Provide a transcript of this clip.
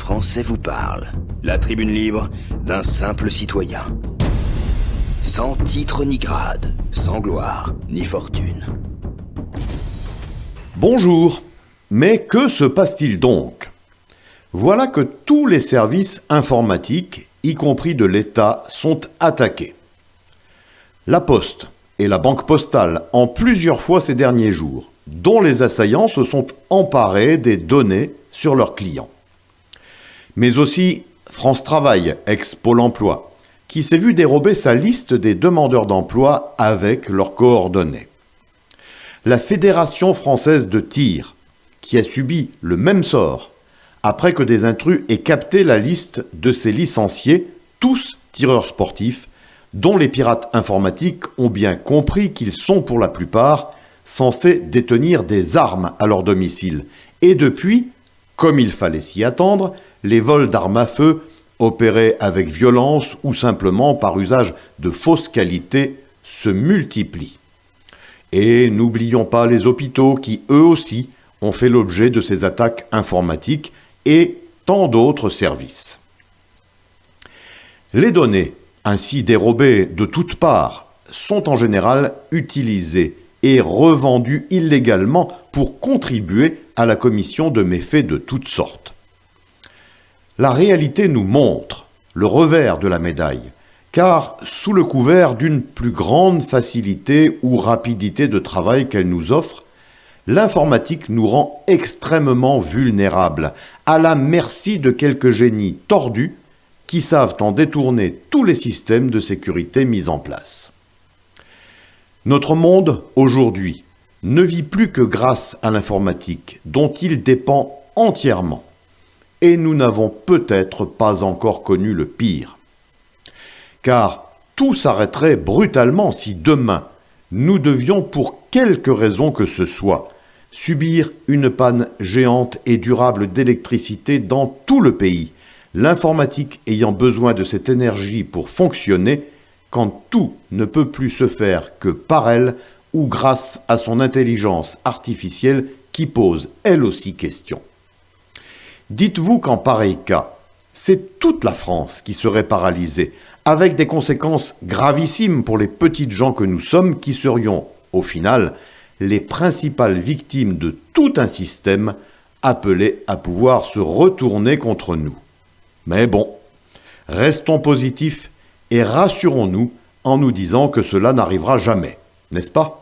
français vous parle. La tribune libre d'un simple citoyen. Sans titre ni grade, sans gloire ni fortune. Bonjour, mais que se passe-t-il donc ? Voilà que tous les services informatiques, y compris de l'État, sont attaqués. La Poste et la Banque Postale en plusieurs fois ces derniers jours, dont les assaillants se sont emparés des données sur leurs clients. Mais aussi France Travail, ex-Pôle emploi, qui s'est vu dérober sa liste des demandeurs d'emploi avec leurs coordonnées. La Fédération française de tir, qui a subi le même sort après que des intrus aient capté la liste de ses licenciés, tous tireurs sportifs, dont les pirates informatiques ont bien compris qu'ils sont pour la plupart censés détenir des armes à leur domicile. Et depuis, comme il fallait s'y attendre, les vols d'armes à feu, opérés avec violence ou simplement par usage de fausse qualité, se multiplient. Et n'oublions pas les hôpitaux qui, eux aussi, ont fait l'objet de ces attaques informatiques et tant d'autres services. Les données, ainsi dérobées de toutes parts, sont en général utilisées et revendues illégalement pour contribuer à la commission de méfaits de toutes sortes. La réalité nous montre le revers de la médaille, car sous le couvert d'une plus grande facilité ou rapidité de travail qu'elle nous offre, l'informatique nous rend extrêmement vulnérables, à la merci de quelques génies tordus qui savent en détourner tous les systèmes de sécurité mis en place. Notre monde, aujourd'hui, ne vit plus que grâce à l'informatique, dont il dépend entièrement. Et nous n'avons peut-être pas encore connu le pire. Car tout s'arrêterait brutalement si demain, nous devions, pour quelque raison que ce soit, subir une panne géante et durable d'électricité dans tout le pays, l'informatique ayant besoin de cette énergie pour fonctionner, quand tout ne peut plus se faire que par elle ou grâce à son intelligence artificielle qui pose elle aussi question. Dites-vous qu'en pareil cas, c'est toute la France qui serait paralysée, avec des conséquences gravissimes pour les petites gens que nous sommes qui serions, au final, les principales victimes de tout un système appelé à pouvoir se retourner contre nous. Mais bon, restons positifs et rassurons-nous en nous disant que cela n'arrivera jamais, n'est-ce pas ?